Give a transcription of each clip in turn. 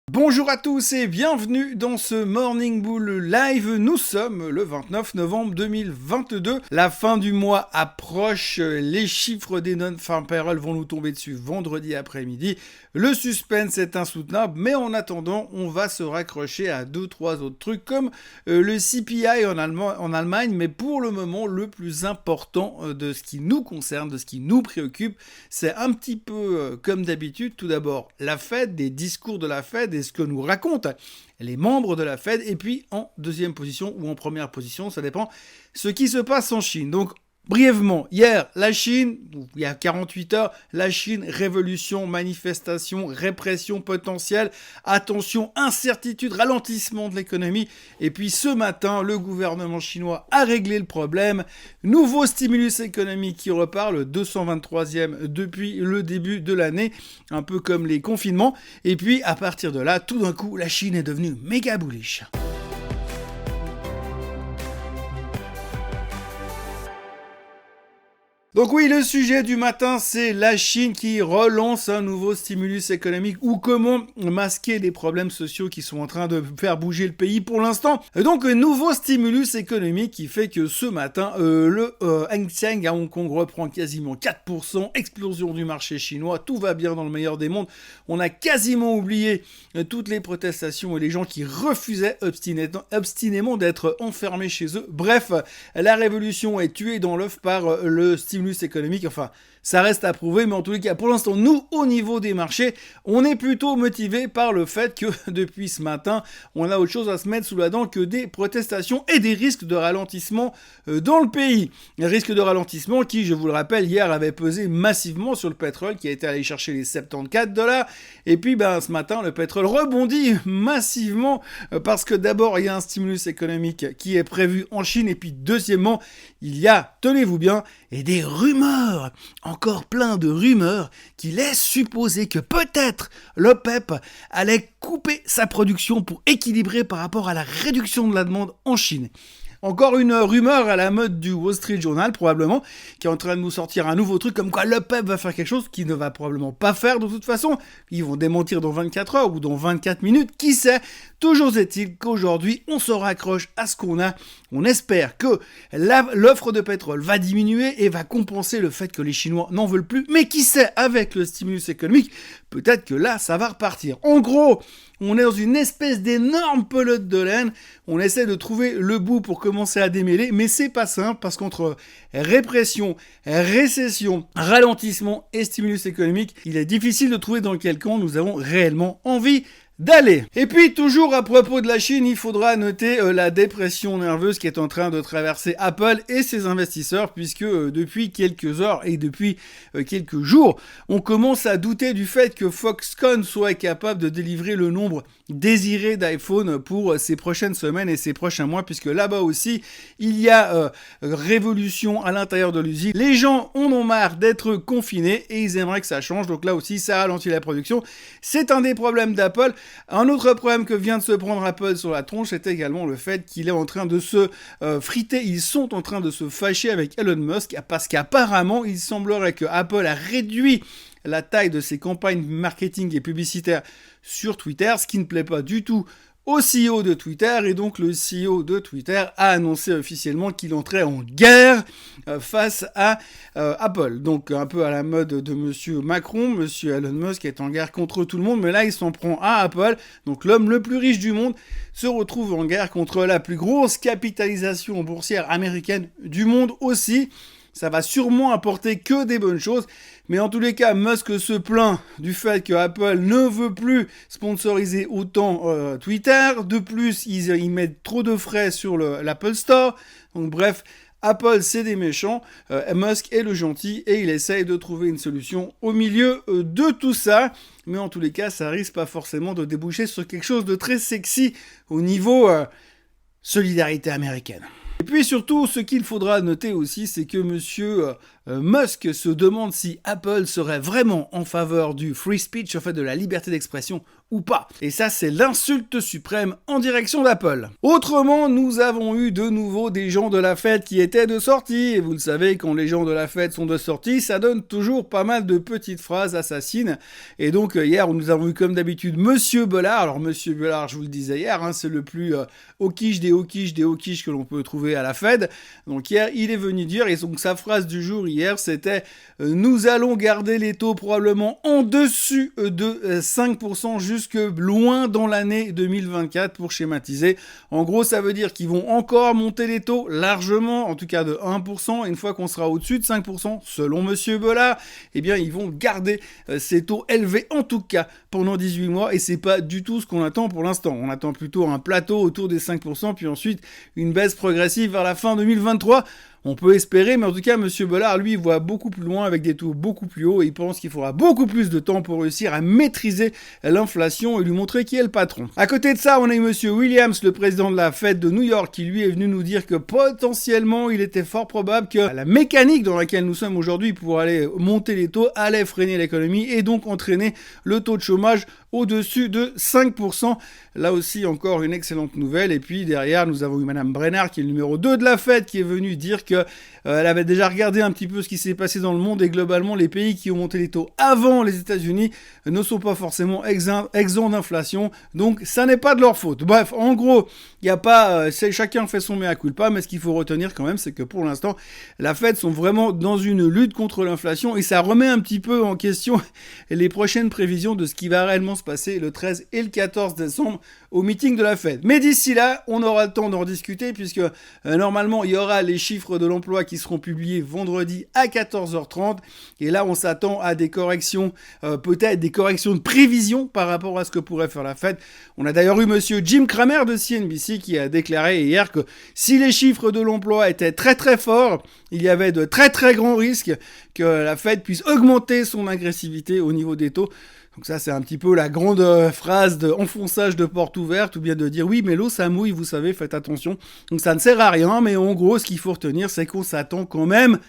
Bonjour à tous et bienvenue dans ce Morning Bull Live. Nous sommes le 29 novembre 2022. La fin du mois approche. Les chiffres des non-farm payroll vont nous tomber dessus vendredi après-midi. Le suspense est insoutenable, mais en attendant, on va se raccrocher à 2-3 autres trucs comme le CPI en Allemagne. Mais pour le moment, le plus important de ce qui nous concerne, de ce qui nous préoccupe, c'est un petit peu comme d'habitude. Tout d'abord, la Fed, des discours de la Fed et ce que nous racontent les membres de la Fed, et puis en deuxième position ou en première position, ça dépend, ce qui se passe en Chine. Donc, brièvement, hier, la Chine, il y a 48 heures, la Chine, révolution, manifestation, répression potentielle, attention, incertitude, ralentissement de l'économie. Et puis ce matin, le gouvernement chinois a réglé le problème. Nouveau stimulus économique qui repart, le 223e depuis le début de l'année, un peu comme les confinements. Et puis à partir de là, tout d'un coup, la Chine est devenue méga bullish. Donc oui, le sujet du matin, c'est la Chine qui relance un nouveau stimulus économique ou comment masquer les problèmes sociaux qui sont en train de faire bouger le pays pour l'instant. Donc un nouveau stimulus économique qui fait que ce matin, le Hang Seng à Hong Kong reprend quasiment 4%, explosion du marché chinois, tout va bien dans le meilleur des mondes. On a quasiment oublié toutes les protestations et les gens qui refusaient obstinément d'être enfermés chez eux. Bref, la révolution est tuée dans l'œuf par le stimulus économique, enfin ça reste à prouver, mais en tous les cas pour l'instant nous au niveau des marchés on est plutôt motivé par le fait que depuis ce matin on a autre chose à se mettre sous la dent que des protestations et des risques de ralentissement dans le pays. Un risque de ralentissement qui, je vous le rappelle, hier avait pesé massivement sur le pétrole qui a été allé chercher les $74 et puis ce matin le pétrole rebondit massivement parce que d'abord il y a un stimulus économique qui est prévu en Chine et puis deuxièmement il y a, tenez-vous bien, et des rumeurs, encore plein de rumeurs, qui laissent supposer que peut-être l'OPEP allait couper sa production pour équilibrer par rapport à la réduction de la demande en Chine. Encore une rumeur à la mode du Wall Street Journal, probablement, qui est en train de nous sortir un nouveau truc, comme quoi l'OPEP va faire quelque chose qu'il ne va probablement pas faire de toute façon. Ils vont démentir dans 24 heures ou dans 24 minutes, qui sait. Toujours est-il qu'aujourd'hui, on se raccroche à ce qu'on a. On espère que l'offre de pétrole va diminuer et va compenser le fait que les Chinois n'en veulent plus. Mais qui sait, avec le stimulus économique, peut-être que là, ça va repartir. En gros, on est dans une espèce d'énorme pelote de laine. On essaie de trouver le bout pour commencer à démêler, mais c'est pas simple parce qu'entre répression, récession, ralentissement et stimulus économique, il est difficile de trouver dans quel camp nous avons réellement envie d'aller. Et puis, toujours à propos de la Chine, il faudra noter la dépression nerveuse qui est en train de traverser Apple et ses investisseurs, puisque depuis quelques heures et depuis quelques jours, on commence à douter du fait que Foxconn soit capable de délivrer le nombre désiré d'iPhone pour ces prochaines semaines et ces prochains mois, puisque là-bas aussi, il y a révolution à l'intérieur de l'usine. Les gens en ont marre d'être confinés et ils aimeraient que ça change, donc là aussi, ça ralentit la production. C'est un des problèmes d'Apple. Un autre problème que vient de se prendre Apple sur la tronche, c'est également le fait qu'il est en train de se friter. Ils sont en train de se fâcher avec Elon Musk parce qu'apparemment, il semblerait que Apple a réduit la taille de ses campagnes marketing et publicitaires sur Twitter, ce qui ne plaît pas du tout au CEO de Twitter, et donc le CEO de Twitter a annoncé officiellement qu'il entrait en guerre face à Apple. Donc un peu à la mode de monsieur Macron, monsieur Elon Musk est en guerre contre tout le monde, mais là il s'en prend à Apple, donc l'homme le plus riche du monde se retrouve en guerre contre la plus grosse capitalisation boursière américaine du monde aussi. Ça va sûrement apporter que des bonnes choses. Mais en tous les cas, Musk se plaint du fait que Apple ne veut plus sponsoriser autant Twitter. De plus, ils mettent trop de frais sur l'Apple Store. Donc bref, Apple, c'est des méchants. Musk est le gentil et il essaye de trouver une solution au milieu de tout ça. Mais en tous les cas, ça risque pas forcément de déboucher sur quelque chose de très sexy au niveau solidarité américaine. Et puis surtout, ce qu'il faudra noter aussi, c'est que monsieur Musk se demande si Apple serait vraiment en faveur du free speech, en fait de la liberté d'expression ou pas. Et ça, c'est l'insulte suprême en direction d'Apple. Autrement, nous avons eu de nouveau des gens de la Fed qui étaient de sortie. Et vous le savez, quand les gens de la Fed sont de sortie, ça donne toujours pas mal de petites phrases assassines. Et donc, hier, nous avons eu comme d'habitude Monsieur Bollard. Alors, Monsieur Bollard, je vous le disais hier, c'est le plus hawkish des hawkish que l'on peut trouver à la Fed. Donc, hier, il est venu dire, et donc sa phrase du jour hier, c'était « Nous allons garder les taux probablement en dessus de 5% jusque loin dans l'année 2024 pour schématiser. En gros, ça veut dire qu'ils vont encore monter les taux largement, en tout cas de 1%. Et une fois qu'on sera au-dessus de 5%, selon Monsieur Bollard, eh bien, ils vont garder ces taux élevés, en tout cas, pendant 18 mois. Et c'est pas du tout ce qu'on attend pour l'instant. On attend plutôt un plateau autour des 5%, puis ensuite une baisse progressive vers la fin 2023. On peut espérer, mais en tout cas, M. Bollard, lui, voit beaucoup plus loin avec des taux beaucoup plus hauts et il pense qu'il faudra beaucoup plus de temps pour réussir à maîtriser l'inflation et lui montrer qui est le patron. À côté de ça, on a eu M. Williams, le président de la Fed de New York, qui lui est venu nous dire que potentiellement, il était fort probable que la mécanique dans laquelle nous sommes aujourd'hui pour aller monter les taux allait freiner l'économie et donc entraîner le taux de chômage au-dessus de 5%. Là aussi, encore une excellente nouvelle. Et puis derrière, nous avons eu Madame Brainard, qui est le numéro 2 de la Fed, qui est venue dire que elle avait déjà regardé un petit peu ce qui s'est passé dans le monde et globalement, les pays qui ont monté les taux avant les États-Unis ne sont pas forcément exempts d'inflation. Donc, ça n'est pas de leur faute. Bref, en gros, il n'y a pas, chacun fait son mea culpa, mais ce qu'il faut retenir quand même, c'est que pour l'instant, la Fed sont vraiment dans une lutte contre l'inflation et ça remet un petit peu en question les prochaines prévisions de ce qui va réellement se passer le 13 et le 14 décembre au meeting de la Fed. Mais d'ici là, on aura le temps d'en discuter puisque normalement, il y aura les chiffres de l'emploi qui seront publiés vendredi à 14h30 et là, on s'attend à des corrections, peut-être des corrections de prévision par rapport à ce que pourrait faire la Fed. On a d'ailleurs eu monsieur Jim Cramer de CNBC qui a déclaré hier que si les chiffres de l'emploi étaient très très forts, il y avait de très très grands risques que la Fed puisse augmenter son agressivité au niveau des taux. Donc ça, c'est un petit peu la grande phrase d'enfonçage de porte ouverte ou bien de dire oui, mais l'eau, ça mouille, vous savez, faites attention. Donc ça ne sert à rien, mais en gros, ce qu'il faut retenir, c'est qu'on s'attend quand même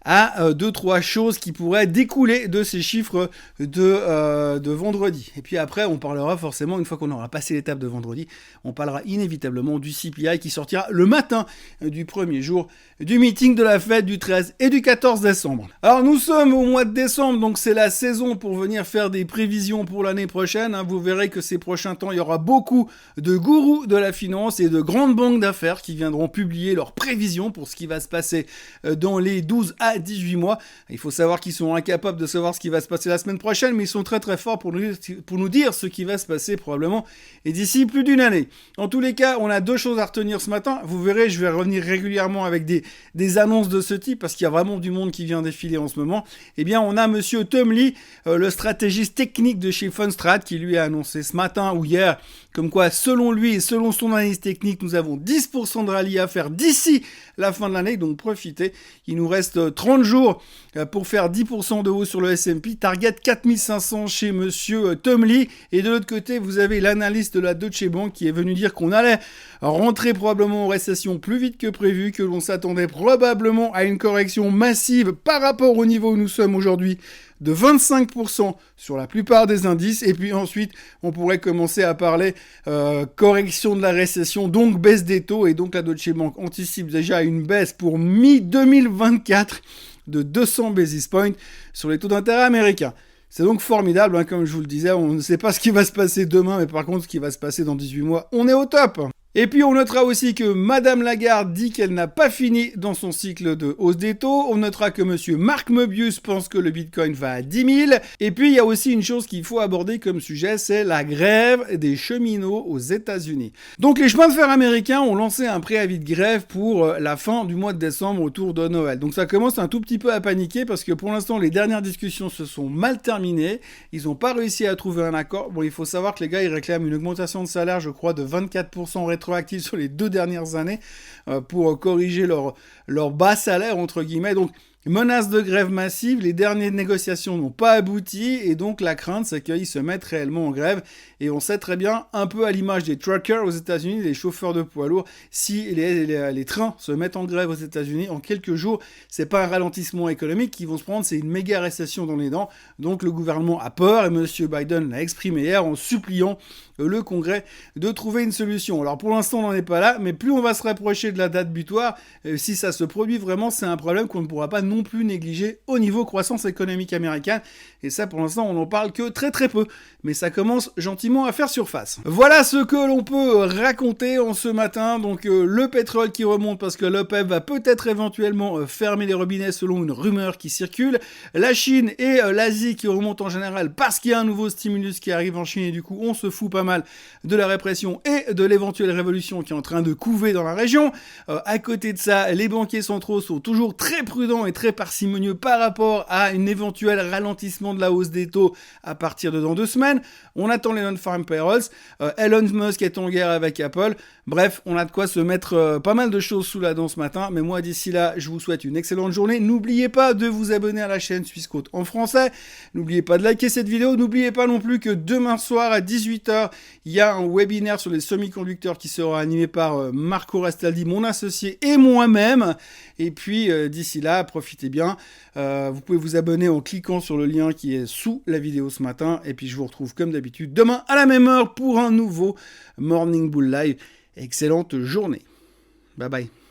à 2-3 choses qui pourraient découler de ces chiffres de vendredi. Et puis après, on parlera forcément, une fois qu'on aura passé l'étape de vendredi, on parlera inévitablement du CPI qui sortira le matin du premier jour du meeting de la Fed du 13 et du 14 décembre. Alors nous sommes au mois de décembre, donc c'est la saison pour venir faire des prévisions pour l'année prochaine. Vous verrez que ces prochains temps, il y aura beaucoup de gourous de la finance et de grandes banques d'affaires qui viendront publier leurs prévisions pour ce qui va se passer dans les 12 à 18 mois. Il faut savoir qu'ils sont incapables de savoir ce qui va se passer la semaine prochaine, mais ils sont très très forts pour nous dire ce qui va se passer probablement et d'ici plus d'une année. En tous les cas, on a 2 choses à retenir ce matin. Vous verrez, je vais revenir régulièrement avec des annonces de ce type parce qu'il y a vraiment du monde qui vient défiler en ce moment. Eh bien, on a monsieur Tom Lee, le stratégiste technique de chez Fundstrat, qui lui a annoncé ce matin ou hier comme quoi, selon lui et selon son analyse technique, nous avons 10% de rallye à faire d'ici la fin de l'année. Donc profitez, il nous reste 30 jours pour faire 10% de hausse sur le S&P. Target 4500 chez monsieur Tom Lee. Et de l'autre côté, vous avez l'analyste de la Deutsche Bank qui est venu dire qu'on allait rentrer probablement en récession plus vite que prévu, que l'on s'attendait probablement à une correction massive par rapport au niveau où nous sommes aujourd'hui de 25% sur la plupart des indices. Et puis ensuite, on pourrait commencer à parler correction de la récession, donc baisse des taux. Et donc la Deutsche Bank anticipe déjà une baisse pour mi-2024 de 200 basis points sur les taux d'intérêt américains. C'est donc formidable, comme je vous le disais, on ne sait pas ce qui va se passer demain, mais par contre, ce qui va se passer dans 18 mois, on est au top. Et puis on notera aussi que Madame Lagarde dit qu'elle n'a pas fini dans son cycle de hausse des taux. On notera que monsieur Mark Mobius pense que le Bitcoin va à 10 000. Et puis il y a aussi une chose qu'il faut aborder comme sujet, c'est la grève des cheminots aux États-Unis. Donc les chemins de fer américains ont lancé un préavis de grève pour la fin du mois de décembre autour de Noël. Donc ça commence un tout petit peu à paniquer parce que pour l'instant les dernières discussions se sont mal terminées. Ils n'ont pas réussi à trouver un accord. Bon, il faut savoir que les gars ils réclament une augmentation de salaire, je crois, de 24% rétroactive sur les 2 dernières années pour corriger leur bas salaire entre guillemets. Donc Menace de grève massive, les dernières négociations n'ont pas abouti et donc la crainte c'est qu'ils se mettent réellement en grève et on sait très bien, un peu à l'image des truckers aux États-Unis, les chauffeurs de poids lourds, si les trains se mettent en grève aux États-Unis en quelques jours, c'est pas un ralentissement économique qu'ils vont se prendre, c'est une méga récession dans les dents. Donc le gouvernement a peur et monsieur Biden l'a exprimé hier en suppliant le Congrès de trouver une solution. Alors pour l'instant on n'en est pas là, mais plus on va se rapprocher de la date butoir, si ça se produit vraiment, c'est un problème qu'on ne pourra pas non plus négliger au niveau croissance économique américaine. Et ça pour l'instant on n'en parle que très très peu, mais ça commence gentiment à faire surface. Voilà ce que l'on peut raconter en ce matin. Donc le pétrole qui remonte parce que l'OPEP va peut-être éventuellement fermer les robinets selon une rumeur qui circule. La Chine et l'Asie qui remontent en général parce qu'il y a un nouveau stimulus qui arrive en Chine et du coup on se fout pas mal de la répression et de l'éventuelle révolution qui est en train de couver dans la région. À côté de ça, les banquiers centraux sont toujours très prudents et très parcimonieux par rapport à un éventuel ralentissement de la hausse des taux à partir de dans 2 semaines. On attend les non-farm payrolls. Elon Musk est en guerre avec Apple. Bref, on a de quoi se mettre pas mal de choses sous la dent ce matin. Mais moi, d'ici là, je vous souhaite une excellente journée. N'oubliez pas de vous abonner à la chaîne Suisse Côte en français. N'oubliez pas de liker cette vidéo. N'oubliez pas non plus que demain soir à 18h, il y a un webinaire sur les semi-conducteurs qui sera animé par Marco Rastaldi, mon associé, et moi-même. Et puis, d'ici là, profitez bien. Vous pouvez vous abonner en cliquant sur le lien qui est sous la vidéo ce matin. Et puis, je vous retrouve comme d'habitude demain à la même heure pour un nouveau Morning Bull Live. Excellente journée. Bye bye.